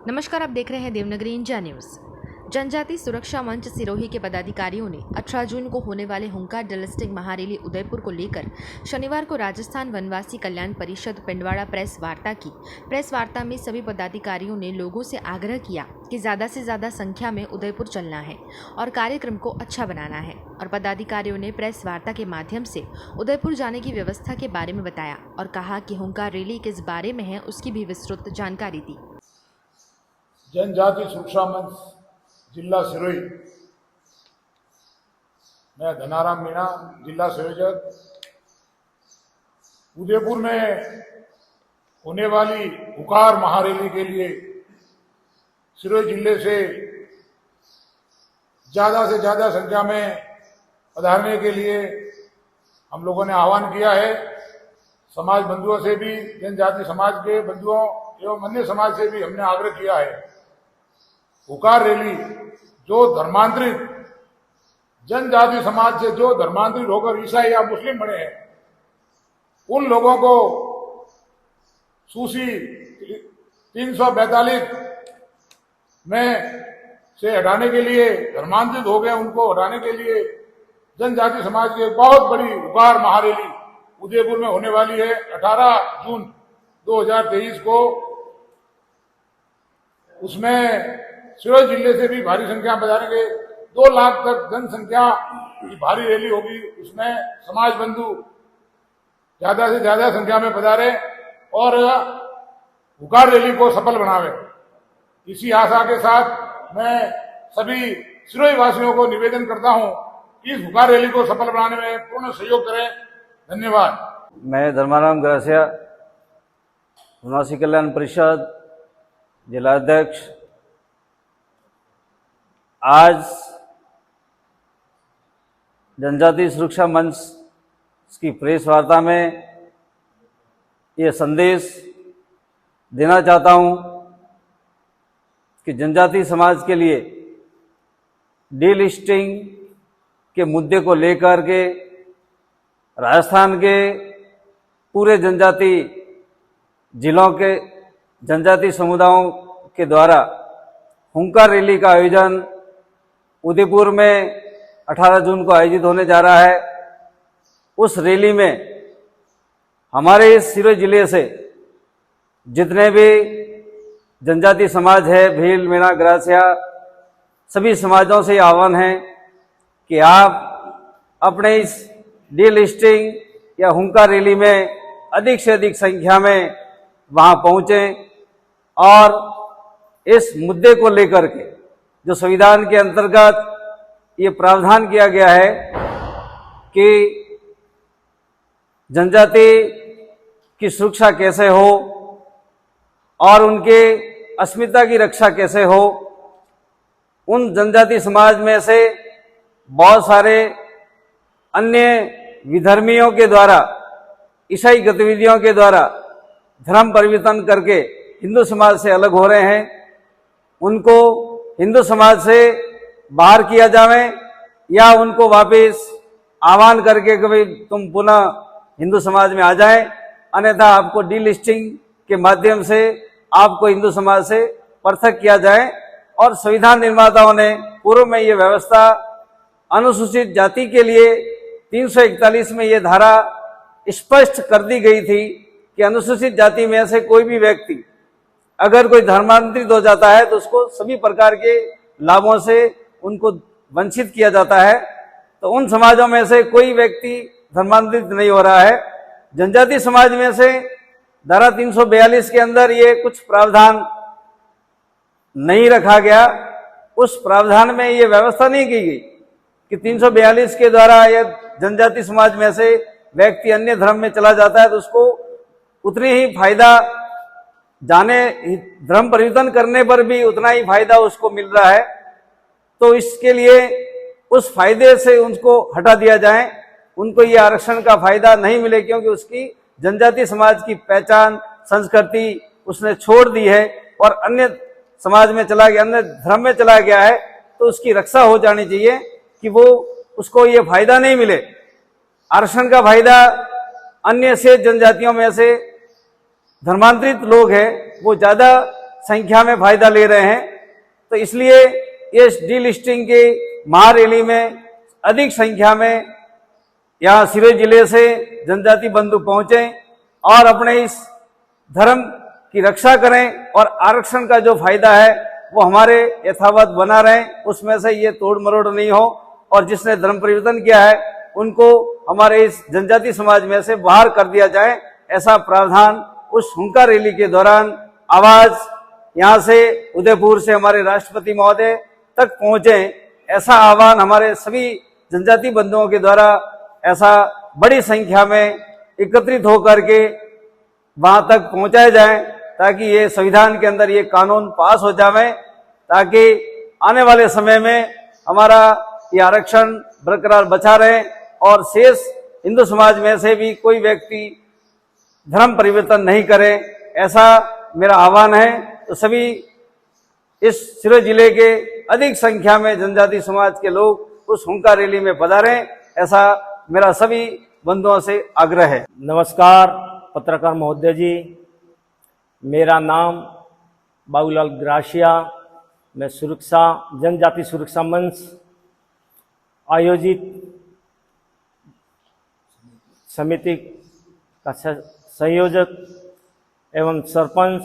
नमस्कार, आप देख रहे हैं देवनगरी इंडिया न्यूज। जनजाति सुरक्षा मंच सिरोही के पदाधिकारियों ने 18 जून को होने वाले हुंकार डिलिस्टिंग महारैली उदयपुर को लेकर शनिवार को राजस्थान वनवासी कल्याण परिषद पिंडवाड़ा प्रेस वार्ता की। प्रेस वार्ता में सभी पदाधिकारियों ने लोगों से आग्रह किया कि ज़्यादा से ज़्यादा संख्या में उदयपुर चलना है और कार्यक्रम को अच्छा बनाना है। और पदाधिकारियों ने प्रेस वार्ता के माध्यम से उदयपुर जाने की व्यवस्था के बारे में बताया और कहा कि हुंकार रैली किस बारे में है उसकी भी विस्तृत जानकारी दी। जनजाति सुरक्षा मंच जिला सिरोही, मैं धनाराम मीणा, जिला संयोजक। उदयपुर में होने वाली हुंकार महारैली के लिए सिरोही जिले से ज्यादा संख्या में पधारने के लिए हम लोगों ने आह्वान किया है। समाज बंधुओं से भी, जनजाति समाज के बंधुओं एवं अन्य समाज से भी हमने आग्रह किया है। हुंकार रैली जो धर्मांतरित जनजाति समाज से जो धर्मांतरित होकर ईसाई या मुस्लिम बने हैं, उन लोगों को सूची 342 में से हटाने के लिए, धर्मांतरित हो गए उनको हटाने के लिए जनजाति समाज की एक बहुत बड़ी हुंकार महारैली उदयपुर में होने वाली है। 18 जून 2023 को उसमें सिरोही जिले से भी भारी संख्या में पधारेंगे। 2 लाख तक जनसंख्या की भारी रैली होगी। उसमें समाज बंधु ज्यादा से ज्यादा संख्या में पधारे और हुंकार रैली को सफल बनावे। इसी आशा के साथ मैं सभी सिरोही वासियों को निवेदन करता हूं कि इस हुंकार रैली को सफल बनाने में पूर्ण सहयोग करें। धन्यवाद। मैं धर्माराम ग्रासिया, वनवासी कल्याण परिषद जिला अध्यक्ष। आज जनजाति सुरक्षा मंच की प्रेस वार्ता में ये संदेश देना चाहता हूं कि जनजाति समाज के लिए डीलिस्टिंग के मुद्दे को लेकर के राजस्थान के पूरे जनजाति जिलों के जनजाति समुदायों के द्वारा हुंकार रैली का आयोजन उदयपुर में 18 जून को आयोजित होने जा रहा है। उस रैली में हमारे इस सिरोही जिले से जितने भी जनजाति समाज है, भील, मीणा, ग्रासिया, सभी समाजों से आह्वान है कि आप अपने इस डीलिस्टिंग या हुंकार रैली में अधिक से अधिक संख्या में वहां पहुंचें और इस मुद्दे को लेकर के जो संविधान के अंतर्गत ये प्रावधान किया गया है कि जनजाति की सुरक्षा कैसे हो और उनके अस्मिता की रक्षा कैसे हो, उन जनजाति समाज में से बहुत सारे अन्य विधर्मियों के द्वारा, ईसाई गतिविधियों के द्वारा धर्म परिवर्तन करके हिंदू समाज से अलग हो रहे हैं। उनको हिंदू समाज से बाहर किया जाए या उनको वापस आह्वान करके कि भाई तुम पुनः हिंदू समाज में आ जाएं, अन्यथा आपको डीलिस्टिंग के माध्यम से आपको हिंदू समाज से पृथक किया जाए। और संविधान निर्माताओं ने पूर्व में ये व्यवस्था अनुसूचित जाति के लिए 341 में ये धारा स्पष्ट कर दी गई थी कि अनुसूचित जाति में से कोई भी व्यक्ति अगर कोई धर्मांतरित हो जाता है तो उसको सभी प्रकार के लाभों से उनको वंचित किया जाता है। तो उन समाजों में से कोई व्यक्ति धर्मांतरित नहीं हो रहा है। जनजाति समाज में से धारा 342 के अंदर ये कुछ प्रावधान नहीं रखा गया। उस प्रावधान में ये व्यवस्था नहीं की गई कि 342 के द्वारा ये जनजाति समाज में से व्यक्ति अन्य धर्म में चला जाता है तो उसको उतनी ही फायदा, जाने धर्म परिवर्तन करने पर भी उतना ही फायदा उसको मिल रहा है। तो इसके लिए उस फायदे से उनको हटा दिया जाए, उनको ये आरक्षण का फायदा नहीं मिले, क्योंकि उसकी जनजाति समाज की पहचान, संस्कृति उसने छोड़ दी है और अन्य समाज में चला गया, अन्य धर्म में चला गया है। तो उसकी रक्षा हो जानी चाहिए कि वो उसको ये फायदा नहीं मिले। आरक्षण का फायदा अन्य से जनजातियों में से धर्मांतरित लोग हैं वो ज्यादा संख्या में फायदा ले रहे हैं। तो इसलिए इस डीलिस्टिंग की महारैली में अधिक संख्या में यहाँ सिरोही जिले से जनजाति बंधु पहुंचे और अपने इस धर्म की रक्षा करें और आरक्षण का जो फायदा है वो हमारे यथावत बना रहे, उसमें से ये तोड़ मरोड़ नहीं हो और जिसने धर्म परिवर्तन किया है उनको हमारे इस जनजाति समाज में से बाहर कर दिया जाए, ऐसा प्रावधान उस हुंकार रैली के दौरान आवाज यहाँ से उदयपुर से हमारे राष्ट्रपति महोदय तक पहुंचे, ऐसा आह्वान हमारे सभी जनजाति बंधुओं के द्वारा ऐसा बड़ी संख्या में एकत्रित होकर के वहां तक पहुंचाए जाए ताकि ये संविधान के अंदर ये कानून पास हो जाए, ताकि आने वाले समय में हमारा ये आरक्षण बरकरार बचा रहे और शेष हिंदू समाज में से भी कोई व्यक्ति धर्म परिवर्तन नहीं करे, ऐसा मेरा आह्वान है। तो सभी इस सिरोही जिले के अधिक संख्या में जनजाति समाज के लोग उस हुंकार रैली में पधारें, ऐसा मेरा सभी बंधुओं से आग्रह है। नमस्कार पत्रकार महोदय जी, मेरा नाम बाबूलाल ग्रासिया, मैं सुरक्षा जनजाति सुरक्षा मंच आयोजित समिति का संयोजक एवं सरपंच।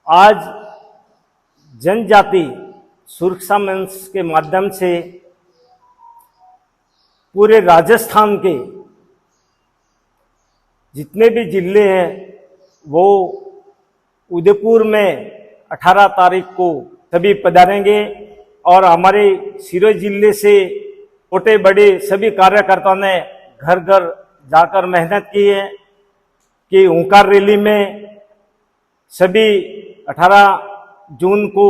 आज जनजाति सुरक्षा मंच के माध्यम से पूरे राजस्थान के जितने भी जिले हैं वो उदयपुर में 18 तारीख को सभी पधारेंगे और हमारे सिरोही जिले से छोटे बड़े सभी कार्यकर्ताओं ने घर घर जाकर मेहनत की है कि हुंकार रैली में सभी 18 जून को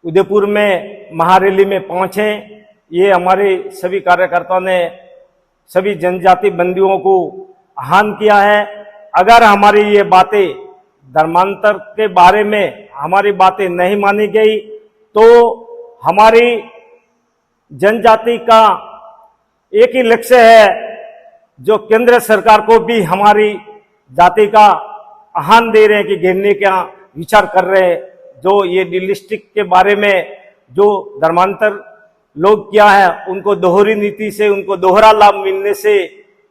उदयपुर में महारैली में पहुंचे। ये हमारे सभी कार्यकर्ताओं ने सभी जनजाति बंधुओं को आह्वान किया है। अगर हमारी ये बातें धर्मांतर के बारे में हमारी बातें नहीं मानी गई तो हमारी जनजाति का एक ही लक्ष्य है जो केंद्र सरकार को भी हमारी जाति का आह्वान दे रहे हैं कि घेरने का विचार कर रहे हैं। जो ये डिलिस्टिक के बारे में जो धर्मांतर लोग क्या है उनको दोहरी नीति से उनको दोहरा लाभ मिलने से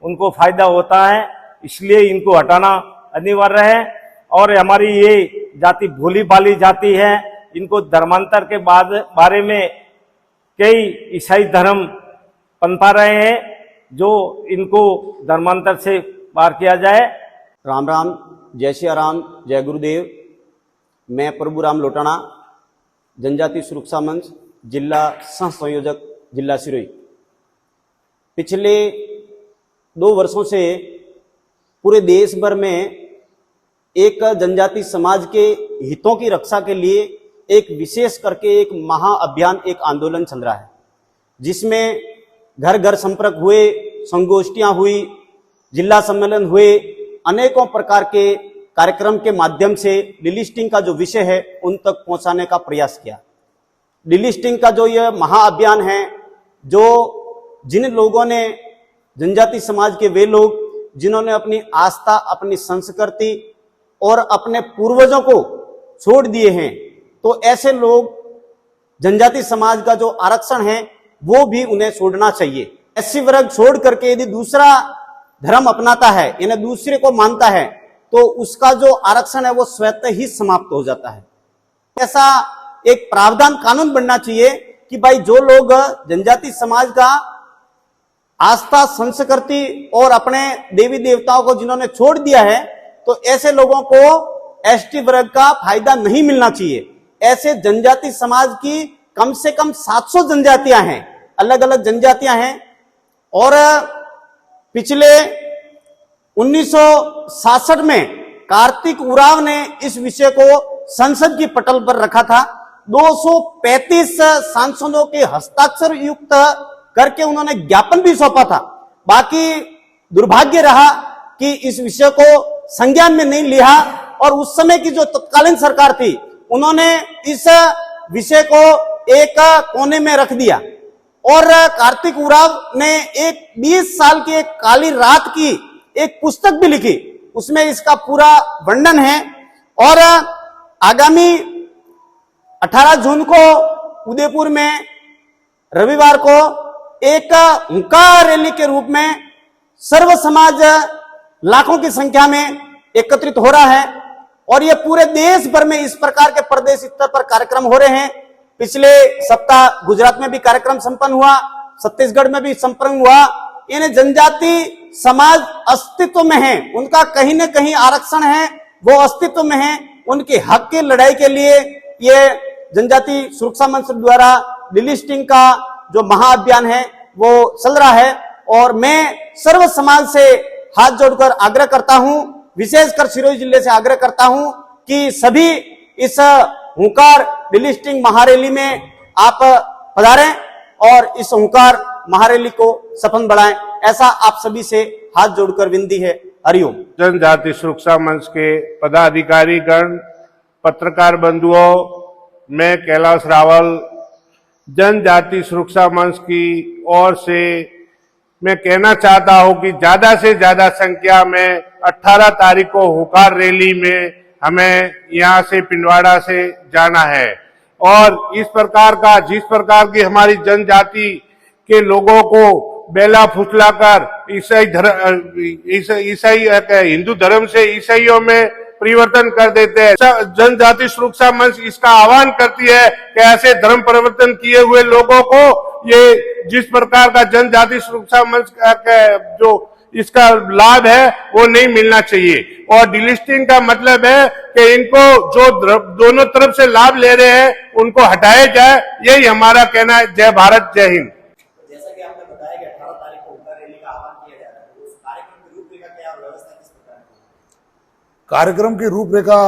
उनको फायदा होता है, इसलिए इनको हटाना अनिवार्य है। और हमारी ये जाति भोली भाली जाति है, इनको धर्मांतर के बारे में कई ईसाई धर्म पनपा रहे हैं, जो इनको धर्मांतर से पार किया जाए। राम राम, जय श्री राम, जय गुरुदेव। मैं प्रभु राम लोटाना, जनजाति सुरक्षा मंच जिला सह संयोजक जिला सिरोही। पिछले 2 वर्षों से पूरे देश भर में एक जनजाति समाज के हितों की रक्षा के लिए एक विशेष करके एक महाअभियान, एक आंदोलन चल रहा है, जिसमें घर घर संपर्क हुए, संगोष्ठियां हुई, जिला सम्मेलन हुए, अनेकों प्रकार के कार्यक्रम के माध्यम से डिलिस्टिंग का जो विषय है उन तक पहुंचाने का प्रयास किया। डिलिस्टिंग का जो यह महाअभियान है, जो जिन लोगों ने जनजाति समाज के वे लोग जिन्होंने अपनी आस्था, अपनी संस्कृति और अपने पूर्वजों को छोड़ दिए हैं, तो ऐसे लोग जनजाति समाज का जो आरक्षण है वो भी उन्हें छोड़ना चाहिए। एससी वर्ग छोड़ करके यदि दूसरा धर्म अपनाता है, यानी दूसरे को मानता है, तो उसका जो आरक्षण है वो स्वतः ही समाप्त हो जाता है। ऐसा एक प्रावधान कानून बनना चाहिए कि भाई जो लोग जनजाति समाज का आस्था, संस्कृति और अपने देवी देवताओं को जिन्होंने छोड़ दिया है, तो ऐसे लोगों को एसटी वर्ग का फायदा नहीं मिलना चाहिए। ऐसे जनजाति समाज की कम से कम 700 जनजातियां हैं, अलग अलग जनजातियां हैं। और पिछले 1966 में कार्तिक उरांव ने इस विषय को संसद की पटल पर रखा था। 235 सांसदों के हस्ताक्षर युक्त करके उन्होंने ज्ञापन भी सौंपा था। बाकी दुर्भाग्य रहा कि इस विषय को संज्ञान में नहीं लिया और उस समय की जो तत्कालीन सरकार थी उन्होंने इस विषय को एक कोने में रख दिया। और कार्तिक उरांव ने एक 20 साल की एक काली रात की एक पुस्तक भी लिखी, उसमें इसका पूरा वर्णन है। और आगामी 18 जून को उदयपुर में रविवार को एक हुंकार रैली के रूप में सर्व समाज लाखों की संख्या में एकत्रित हो रहा है और ये पूरे देश भर में इस प्रकार के प्रदेश स्तर पर कार्यक्रम हो रहे हैं। पिछले सप्ताह गुजरात में भी कार्यक्रम संपन्न हुआ, छत्तीसगढ़ में भी संपन्न हुआ। इन जनजाति समाज अस्तित्व में है, उनका कहीं न कहीं आरक्षण है, वो अस्तित्व में है। उनके हक की लड़ाई के लिए ये जनजाति सुरक्षा मंच द्वारा डिलिस्टिंग का जो महाअभियान है वो चल रहा है। और मैं सर्व समाज से हाथ जोड़कर आग्रह करता हूं, विशेषकर सिरोही जिले से आग्रह करता हूं कि सभी इस हुंकार डिलिस्टिंग महारैली में आप पधारें और इस हुंकार महारैली को सफल बढ़ाएं, ऐसा आप सभी से हाथ जोड़कर विनती है। हरिओम। जनजाति सुरक्षा मंच के पदाधिकारी गण, पत्रकार बंधुओं, मैं कैलाश रावल जनजाति सुरक्षा मंच की ओर से मैं कहना चाहता हूं कि ज्यादा से ज्यादा संख्या में 18 तारीख को हुंकार रैली में हमें यहां से पिंडवाड़ा से जाना है। और इस प्रकार का जिस प्रकार की हमारी जनजाति के लोगों को बेला फुसलाकर ईसाई हिंदू धर्म से ईसाइयों में परिवर्तन कर देते हैं, जनजाति सुरक्षा मंच इसका आह्वान करती है कि ऐसे धर्म परिवर्तन किए हुए लोगों को ये जिस प्रकार का जनजाति सुरक्षा मंच का जो इसका लाभ है वो नहीं मिलना चाहिए। और डिलिस्टिंग का मतलब है कि इनको जो दोनों तरफ से लाभ ले रहे हैं उनको हटाया जाए, यही हमारा कहना है। जय भारत, जय हिंद। जैसा कि आपने बताया कि 18 तारीख को हुंकार रैली का आह्वान किया जा रहा है, उस कार्यक्रम की रूपरेखा क्या और व्यवस्था किस प्रकार है? कार्यक्रम की रूपरेखा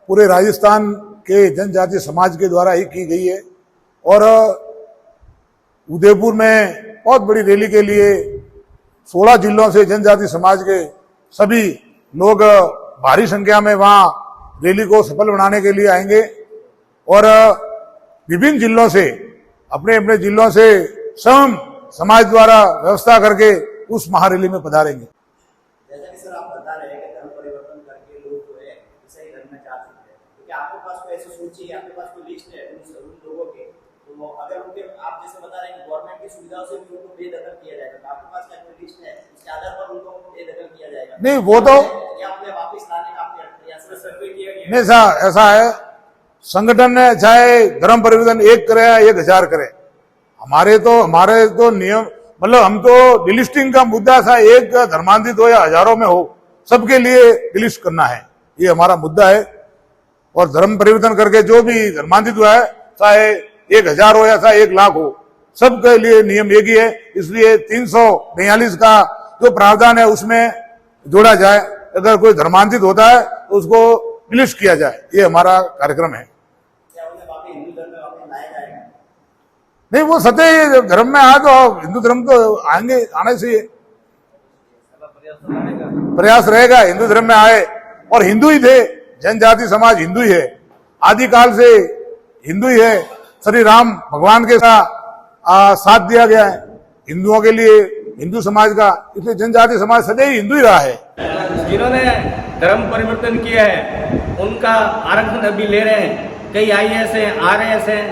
पूरे राजस्थान के जनजातीय समाज के द्वारा ही की गई है और उदयपुर में बहुत बड़ी रैली के लिए 16 जिलों से जनजातीय समाज के सभी लोग भारी संख्या में वहां रैली को सफल बनाने के लिए आएंगे और विभिन्न जिलों से अपने अपने जिलों से स्वयं समाज द्वारा व्यवस्था करके उस महारैली में पधारेंगे। जैसा कि सर आप बता रहे हैं कि धर्म परिवर्तन करके लोग जो है ईसाई धर्म में जा चुके हैं, तो क्या आपके पास कोई ऐसी सूची है, आपके पास कोई लिस्ट है उन लोगों के, तो अगर उनके आप जैसे बता रहे हैं कि गवर्नमेंट की सुविधाओं से भी उनको बेदखल किया जाएगा, तो आपके पास क्या कोई लिस्ट है इसके आधार पर उनको बेदखल किया जाएगा? नहीं, वो तो या अपने वापस लाने का प्रयास सर्वे किया गया? नहीं, ऐसा है, संगठन ने चाहे धर्म परिवर्तन 1 करे या 1000 करे, हमारे तो नियम मतलब हम तो डिलिस्टिंग का मुद्दा था, एक धर्मांतरित हो या हजारों में हो, सबके लिए डिलिस्ट करना है, ये हमारा मुद्दा है। और धर्म परिवर्तन करके जो भी धर्मांतरित हुआ है, चाहे 1000 हो या चाहे 1 लाख हो, सबके लिए नियम एक ही है। इसलिए 342 का जो प्रावधान है उसमें जोड़ा जाए, अगर कोई धर्मांतरित होता है तो उसको डिलिस्ट किया जाए, ये हमारा कार्यक्रम है। क्या उन्हें वापस हिंदू धर्म में वापस लाया जाएगा? नहीं, वो सत्य धर्म में आए तो हिंदू धर्म तो आने चाहिए, प्रयास रहेगा हिंदू धर्म में आए। और हिंदू ही थे, जनजाति समाज हिंदू ही है, आदिकाल से हिंदू ही है। श्री राम भगवान के साथ दिया गया है हिंदुओं के लिए, हिंदू समाज का, इसलिए जनजाति समाज सदैव हिंदू ही रहा है। जिन्होंने धर्म परिवर्तन किया है उनका आरक्षण अभी ले रहे हैं, कई IAS हैं, RAS हैं,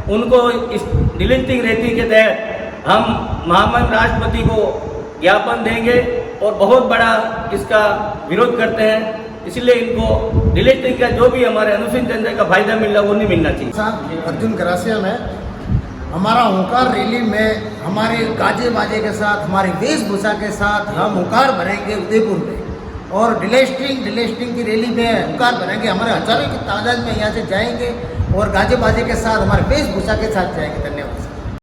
उनको इस डिलिस्टिंग नीति के तहत हम महामहिम राष्ट्रपति को ज्ञापन देंगे और बहुत बड़ा इसका विरोध करते हैं। इसलिए इनको डिलिस्टिंग का जो भी हमारे अनुसूचित जनजाति का फायदा मिल रहा है वो नहीं मिलना चाहिए। अर्जुन करासिया में हमारा हुंकार रैली में हमारे गाजे बाजे के साथ, हमारी वेशभूषा के साथ हम हुंकार भरेंगे उदयपुर में और डिलिस्टिंग की रैली में हुंकार भरेंगे। हमारे हजारों की तादाद में यहाँ से जाएंगे और गाजे बाजे के साथ हमारे वेशभूषा के साथ जाएंगे। धन्यवाद।